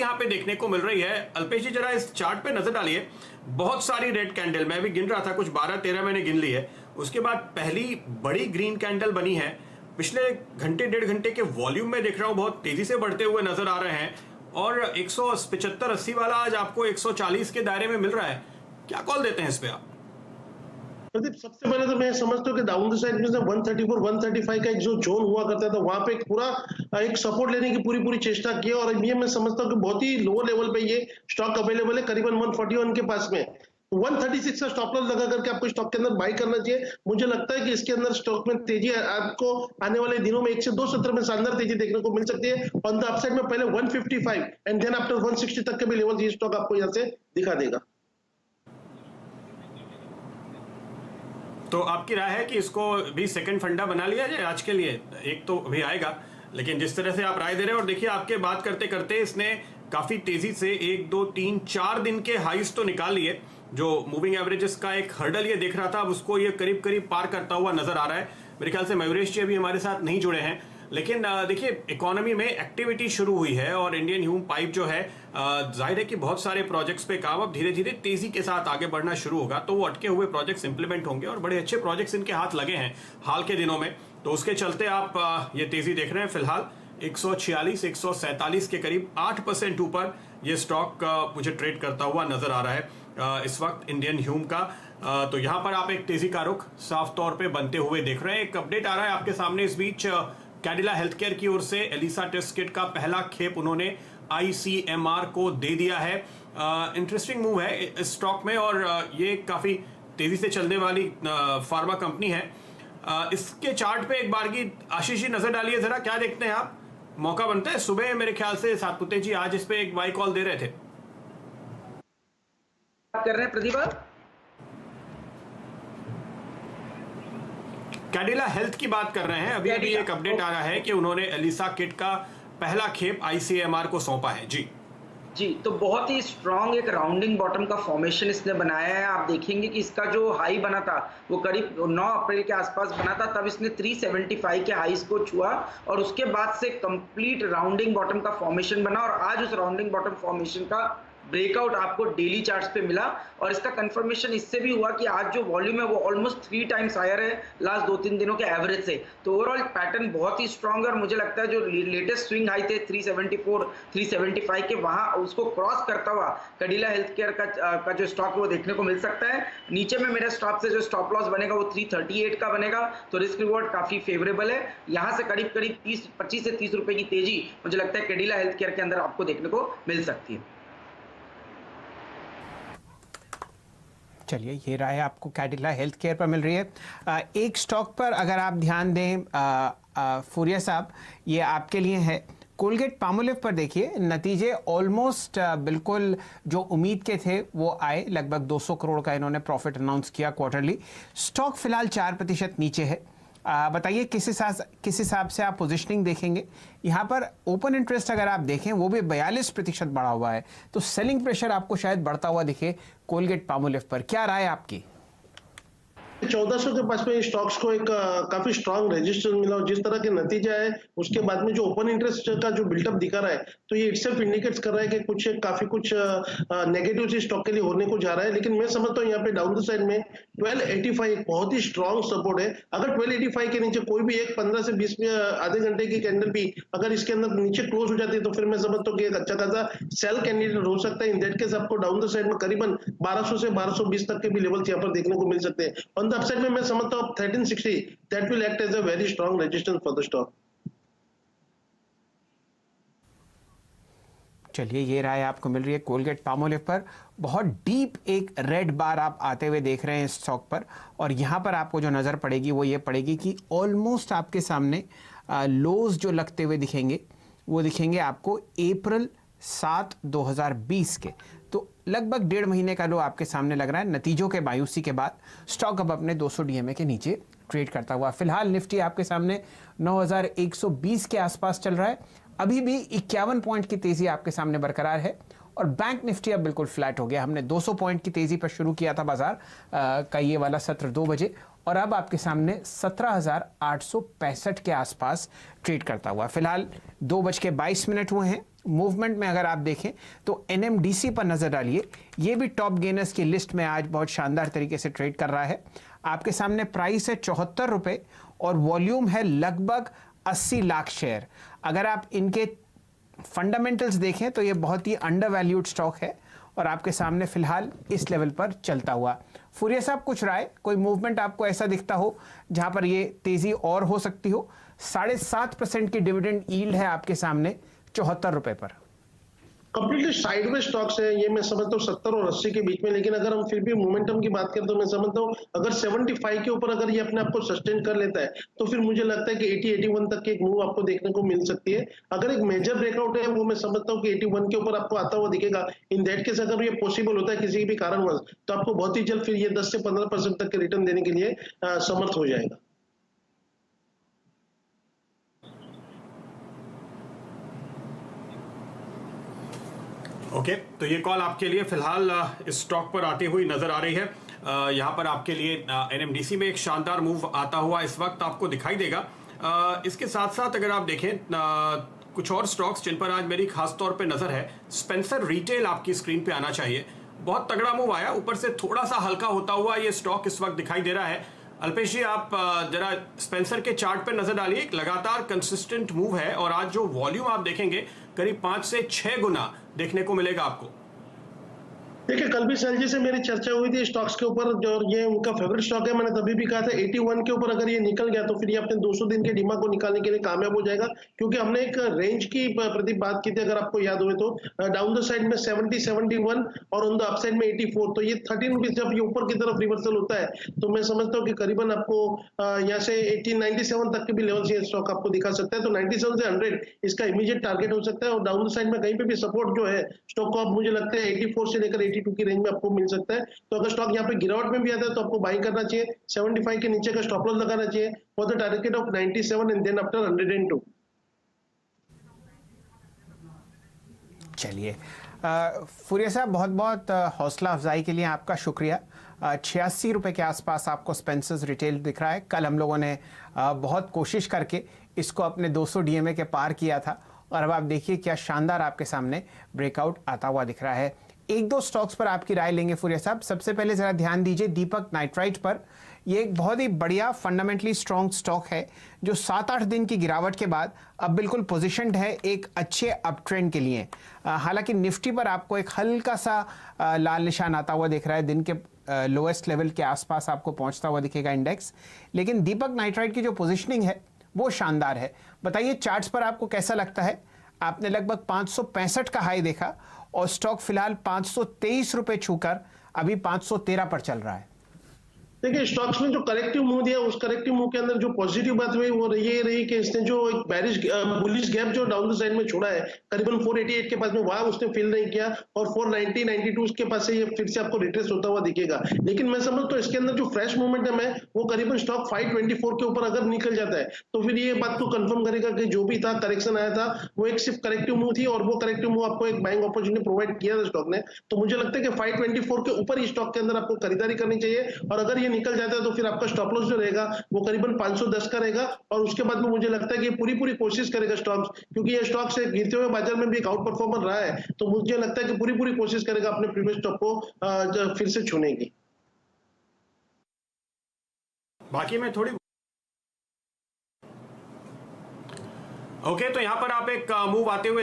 यहाँ पे देखने को मिल रही है। अल्पेश जी जरा इस चार्ट पे नजर डालिए, बहुत सारी रेड कैंडल, मैं भी गिन रहा था, कुछ 12-13 मैंने गिन ली है। उसके बाद पहली बड़ी ग्रीन कैंडल बनी है। पिछले घंटे 1.5 घंटे के वॉल्यूम में देख रहा हूं बहुत तेजी से बढ़ते हुए नजर आ रहे हैं और 175-80 वाला आज आपको 140 के दायरे में मिल रहा है। क्या कॉल देते हैं इस पे आप? प्रदीप, सबसे पहले तो मैं समझता हूँ कि डाउन द साइड में 134 135 का एक जो जोन हुआ करता था वहां पे एक पूरा एक सपोर्ट लेने की पूरी चेष्टा की और ये मैं समझता हूँ कि बहुत ही लोअर लेवल पे ये स्टॉक अवेलेबल है, करीबन 141 के पास में। 136 का स्टॉप लॉस लगा करके आपको स्टॉक के अंदर बाई करना चाहिए। मुझे लगता है कि इसके अंदर स्टॉक में तेजी आपको आने वाले दिनों में 1 से 2 सत्र में शानदार तेजी देखने को मिल सकती है। ऑन द अपसाइड में पहले 155 एंड देन आफ्टर 160 तक के भी लेवल ये स्टॉक आपको यहाँ से दिखा देगा। तो आपकी राय है कि इसको भी सेकंड फंडा बना लिया जाए आज के लिए? एक तो भी आएगा, लेकिन जिस तरह से आप राय दे रहे हैं, और देखिए आपके बात करते करते इसने काफी तेजी से 1 2 3 4 दिन के हाईस तो निकाल लिए। जो मूविंग एवरेजेस का एक हर्डल ये देख रहा था, अब उसको ये करीब करीब पार करता हुआ नजर आ रहा है। मेरे ख्याल से मयूरेश जी अभी हमारे साथ नहीं जुड़े हैं, लेकिन देखिए इकोनॉमी में एक्टिविटी शुरू हुई है और इंडियन ह्यूम पाइप जो है, जाहिर है कि बहुत सारे प्रोजेक्ट्स पे काम अब धीरे धीरे तेजी के साथ आगे बढ़ना शुरू होगा, तो वो अटके हुए प्रोजेक्ट्स इंप्लीमेंट होंगे और बड़े अच्छे प्रोजेक्ट्स इनके हाथ लगे हैं हाल के दिनों में, तो उसके चलते आप ये तेजी देख रहे हैं। फिलहाल 146-147 के करीब 8% ऊपर ये स्टॉक मुझे ट्रेड करता हुआ नजर आ रहा है इस वक्त इंडियन ह्यूम का। तो यहां पर आप एक तेजी का रुख साफ तौर पे बनते हुए देख रहे हैं। एक अपडेट आ रहा है आपके सामने इस बीच, कैडिला हेल्थकेयर की ओर से एलिसा टेस्ट किट का पहला खेप उन्होंने आईसीएमआर को दे दिया है। इंटरेस्टिंग मूव है इस स्टॉक में और ये काफी तेजी से चलने वाली फार्मा कंपनी है। इसके चार्ट पे एक बार की आशीष जी नजर डालिए जरा, क्या देखते हैं आप? मौका बनता है? सुबह मेरे ख्याल से सातपुते जी आज इस पे एक बाई कॉल दे रहे थे। बात कर रहे हैं प्रतिभा, कैडिला हेल्थ की बात कर रहे हैं। अभी अभी एक अपडेट आ रहा है कि उन्होंने एलिसा किट का पहला खेप आईसीएमआर को सौंपा है। जी जी, तो बहुत ही स्ट्रॉन्ग एक राउंडिंग बॉटम का फॉर्मेशन इसने बनाया है। आप देखेंगे कि इसका जो हाई बना था वो करीब 9 अप्रैल के आसपास बना था, तब इसने 375 के हाईस को छुआ और उसके बाद से कंप्लीट राउंडिंग बॉटम का फॉर्मेशन बना और आज उस राउंडिंग बॉटम फॉर्मेशन का ब्रेकआउट आपको डेली चार्ट्स पे मिला और इसका कंफर्मेशन इससे भी हुआ कि आज जो वॉल्यूम है वो ऑलमोस्ट 3 टाइम्स हायर है लास्ट 2-3 दिनों के एवरेज से। तो ओवरऑल पैटर्न बहुत ही स्ट्रांग है और मुझे लगता है जो लेटेस्ट स्विंग हाई थे 374 375 के, वहां उसको क्रॉस करता हुआ कैडिला हेल्थकेयर का जो स्टॉक वो देखने को मिल सकता है। नीचे में मेरे स्टॉप से जो स्टॉप लॉस बनेगा वो 338 का बनेगा, तो रिस्क रिवॉर्ड काफी फेवरेबल है। यहाँ से करीब 25 से 30 रुपए की तेजी मुझे लगता है कैडिला हेल्थकेयर के अंदर आपको देखने को मिल सकती है। चलिए, ये राय आपको कैडिला हेल्थ केयर पर मिल रही है। एक स्टॉक पर अगर आप ध्यान दें फूरिया साहब, ये आपके लिए है। कोलगेट पामोलिव पर देखिए, नतीजे ऑलमोस्ट बिल्कुल जो उम्मीद के थे वो आए। लगभग 200 करोड़ का इन्होंने प्रॉफिट अनाउंस किया क्वार्टरली। स्टॉक फिलहाल 4% नीचे है। बताइए किस हिसाब से आप पोजिशनिंग देखेंगे? यहाँ पर ओपन इंटरेस्ट अगर आप देखें वो भी 42% बढ़ा हुआ है, तो सेलिंग प्रेशर आपको शायद बढ़ता हुआ दिखे कोलगेट पामोलिव पर। क्या राय आपकी? 1400 के पास में स्टॉक्स को एक काफी स्ट्रांग रेजिस्टेंस मिला और जिस तरह के नतीजा है उसके बाद में जो ओपन इंटरेस्ट का जो बिल्टअप दिखा रहा है, तो ये इटसेल्फ इंडिकेट्स कर रहा है कि काफी कुछ नेगेटिव से स्टॉक के लिए होने को जा रहा है। लेकिन मैं समझता हूँ यहाँ पे डाउन द साइड में 1285 एक बहुत ही स्ट्रांग सपोर्ट है। अगर 1285 के नीचे कोई भी एक 15 से 20 आधे घंटे की कैंडल भी अगर इसके अंदर नीचे क्लोज हो जाती है तो फिर मैं समझता हूँ कि एक अच्छा खासा सेल कैंडिडेट हो सकता है। इन दैट केस आपको डाउन द साइड में करीबन 1200 से 1220 तक के भी लेवल्स यहाँ पर देखने को मिल सकते हैं। ऑन द अपसाइड में मैं समझता हूं 1360 that will act as a very strong resistance for the stock. चलिए, ये राय आपको मिल रही है कोलगेट पामोलिव पर। बहुत डीप एक रेड बार आप आते हुए देख रहे हैं इस स्टॉक पर, और यहाँ पर आपको जो नज़र पड़ेगी वो ये पड़ेगी कि ऑलमोस्ट आपके सामने लोज जो लगते हुए दिखेंगे वो दिखेंगे आपको अप्रैल 7, 2020 के। तो लगभग 1.5 महीने का लो आपके सामने लग रहा है। नतीजों के मायूसी के बाद स्टॉक अब अपने 200 डीएमए के नीचे ट्रेड करता हुआ। फिलहाल निफ्टी आपके सामने 9120 के आसपास चल रहा है। अभी भी 51 पॉइंट की तेजी आपके सामने बरकरार है और बैंक निफ्टी अब बिल्कुल फ्लैट हो गया। हमने 200 पॉइंट की तेजी पर शुरू किया था बाजार का ये वाला सत्र 2 बजे, और अब आपके सामने 17,865 के आसपास ट्रेड करता हुआ। फिलहाल 2:22 हुए हैं मूवमेंट में अगर आप देखें तो एनएमडीसी पर नजर डालिए, ये भी टॉप गेनर्स की लिस्ट में आज बहुत शानदार तरीके से ट्रेड कर रहा है। आपके सामने प्राइस है 74 रुपए और वॉल्यूम है लगभग 80 लाख शेयर। अगर आप इनके फंडामेंटल्स देखें तो ये बहुत ही अंडर वैल्यूड स्टॉक है और आपके सामने फिलहाल इस लेवल पर चलता हुआ। फुरिया साहब, कुछ राय, कोई मूवमेंट आपको ऐसा दिखता हो जहां पर ये तेजी और हो सकती हो? 7.5% की डिविडेंड यील्ड है आपके सामने 74 रुपए पर। कंप्लीटली साइडवेज स्टॉक्स है ये, मैं समझता हूँ 70 और 80 के बीच में। लेकिन अगर हम फिर भी मोमेंटम की बात करें तो मैं समझता हूँ अगर 75 के ऊपर अगर ये अपने आप को सस्टेन कर लेता है तो फिर मुझे लगता है कि 80-81 तक की एक मूव आपको देखने को मिल सकती है। अगर एक मेजर ब्रेकआउट है वो मैं समझता हूँ कि 81 के ऊपर आपको आता हुआ दिखेगा। इन दैट केस अगर ये पॉसिबल होता है किसी भी कारणवश तो आपको बहुत ही जल्द फिर ये 10 से 15% तक के रिटर्न देने के लिए समर्थ हो जाएगा। ओके, तो ये कॉल आपके लिए फिलहाल इस स्टॉक पर आती हुई नजर आ रही है। यहाँ पर आपके लिए एनएमडीसी में एक शानदार मूव आता हुआ इस वक्त आपको दिखाई देगा। इसके साथ साथ अगर आप देखें कुछ और स्टॉक्स जिन पर आज मेरी खास तौर पे नजर है, स्पेंसर रिटेल आपकी स्क्रीन पे आना चाहिए। बहुत तगड़ा मूव आया, ऊपर से थोड़ा सा हल्का होता हुआ ये स्टॉक इस वक्त दिखाई दे रहा है। अल्पेश जी, आप जरा स्पेंसर के चार्ट पे नजर डालिए, एक लगातार कंसिस्टेंट मूव है और आज जो वॉल्यूम आप देखेंगे करीब 5 से 6 गुना देखने को मिलेगा आपको। देखिए, कल भी सैलजी से मेरी चर्चा हुई थी स्टॉक्स के ऊपर, जो ये उनका फेवरेट स्टॉक है। मैंने तभी भी कहा था 81 के ऊपर अगर ये निकल गया तो फिर ये अपने 200 दिन के डिमा को निकालने के लिए कामयाब हो जाएगा, क्योंकि हमने एक रेंज की प्रति बात की थी अगर आपको याद हुए तो। डाउन द साइड में 70, 71 और ऑन द अप साइड में 84। तो ये 13 रुपीज जब ये ऊपर की तरफ रिवर्सल होता है तो मैं समझता हूँ कि करीबन आपको यहाँ से 1897 तक के भी लेवल से स्टॉक आपको दिखा सकता है। तो 97 से 100 इसका इमीडिएट टारगेट हो सकता है। और डाउन द साइड में कहीं पे भी सपोर्ट जो है स्टॉक को, आप मुझे लगता है 84 से लेकर 82 की रेंज में आपको मिल सकता है। तो अगर स्टॉक यहाँ पे गिरावट में भी आता है तो आपको बाइंग करना चाहिए। 75 के नीचे का स्टॉप लॉस लगाना चाहिए for the target of 97 and then after 102। चलिए, फुरिया साहब, बहुत बहुत हौसला अफजाई के लिए आपका शुक्रिया। 86 रुपए के आसपास आपको स्पेंसर्स रिटेल दिख रहा है। कल हम लोगों ने बहुत कोशिश करके इसको अपने 200 डीएमए के पार किया था और अब आप देखिए क्या शानदार आपके सामने ब्रेकआउट आता हुआ दिख रहा है। एक दो स्टॉक्स पर आपकी राय लेंगे फुरिया साहब। सबसे पहले जरा ध्यान दीजिए दीपक नाइट्राइट पर। ये एक बहुत ही बढ़िया फंडामेंटली स्ट्रॉन्ग स्टॉक है जो 7-8 दिन की गिरावट के बाद अब बिल्कुल पोजीशनड है एक अच्छे अप ट्रेंड के लिए। हालांकि निफ्टी पर आपको एक हल्का सा लाल निशान आता हुआ दिख रहा है, दिन के लोएस्ट लेवल के आसपास आपको पहुंचता हुआ दिखेगा इंडेक्स। लेकिन दीपक नाइट्राइट की जो पोजिशनिंग है वो शानदार है। बताइए चार्ट्स पर आपको कैसा लगता है? आपने लगभग 565 का हाई देखा और स्टॉक फिलहाल 523 रुपए छूकर अभी 513 पर चल रहा है। देखिए, स्टॉक्स ने जो करेक्टिव मूव दिया उस करेक्टिव मूव के अंदर जो पॉजिटिव बात हुई वो ये रही कि इसने जो एक बैरिश बुलिश गैप जो डाउन द साइड में छोड़ा है करीबन 488 के पास में, वहां उसने फिल नहीं किया और 490, 92 के पास से ये फिर से आपको रिट्रेस होता हुआ दिखेगा। लेकिन मैं समझता हूं इसके अंदर जो फ्रेश मोमेंटम है वो करीबन स्टॉक 524 के ऊपर अगर निकल जाता है तो फिर ये बात को कंफर्म करेगा कि जो भी था करेक्शन आया था वो एक सिर्फ करेक्टिव मूव थी और वो करेक्टिव मूव आपको एक बाइंग अपॉर्चुनिटी प्रोवाइड किया था स्टॉक ने। तो मुझे लगता है कि 524 के ऊपर ही स्टॉक के अंदर आपको खरीदारी करनी चाहिए और अगर ये निकल जाता है तो फिर आपका स्टॉप लॉस जो रहेगा वो करीबन 510 का रहेगा। और उसके बाद में मुझे लगता है कि पूरी कोशिश करेगा स्टॉक्स, क्योंकि ये स्टॉक से गिरते हुए बाजार में भी एक आउट परफॉर्मर रहा है, तो मुझे लगता है कि पूरी कोशिश करेगा अपने प्रीवियस टॉप को फिर से छूने की। बाकी में थोड़ी ओके, तो यहां पर आप एक मूव आते हुए